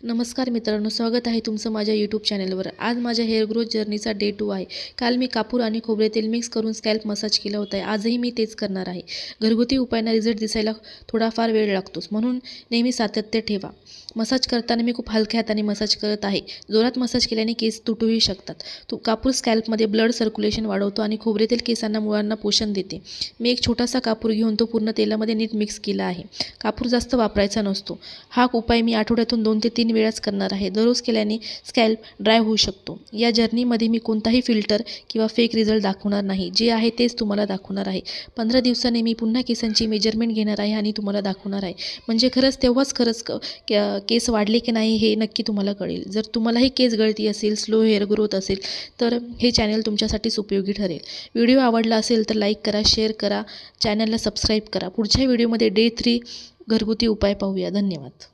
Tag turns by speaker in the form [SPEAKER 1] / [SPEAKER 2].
[SPEAKER 1] नमस्कार मित्रांनो, स्वागत आहे तुमचं माझ्या यूट्यूब चॅनलवर। आज माझ्या हेअर ग्रोथ जर्नीचा डे 2 आहे। काल मी कापूर आणि खोबरे तेल मिक्स करून स्कॅल्प मसाज केला होता। आजही मी तेच करणार आहे। घरगुती उपायांना रिझल्ट दिसायला थोडाफार वेळ लागतोच, म्हणून नेहमी सातत्य ठेवा। मसाज करताना मी खूप हलक्या हाताने मसाज करत आहे। जोरात मसाज केल्याने केस तुटूही शकतात। कापूर स्कॅल्पमध्ये ब्लड सर्क्युलेशन वाढवतो आणि खोबरे तेल केसांना मुळांना पोषण देते। मी एक छोटासा कापूर घेऊन तो पूर्ण तेलामध्ये नीट मिक्स केला आहे। कापूर जास्त वापरायचा नसतो। हा उपाय मी आठवड्यातून 2 ते 3 वेळाच करणार आहे। दररोज केल्याने स्कॅल्प ड्राय होऊ शकतो। या जर्नीमध्ये मी कोणताही फिल्टर किंवा फेक रिझल्ट दाखवणार नाही। जे आहे तेच तुम्हाला दाखवणार आहे। 15 दिवसांनी मी पुन्हा केसांची मेजरमेंट घेणार आहे आणि तुम्हाला दाखवणार आहे। म्हणजे तेव्हाच केस वाढले की नाही हे नक्की तुम्हाला कळेल। जर तुम्हालाही केस गळती असेल, स्लो हेअर ग्रोथ असेल तर हे चॅनल तुमच्यासाठीच उपयोगी ठरेल। व्हिडिओ आवडला असेल तर लाईक करा, शेअर करा, चॅनलला सबस्क्राईब करा। पुढच्या व्हिडिओमध्ये डे 3 घरगुती उपाय पाहूया। धन्यवाद।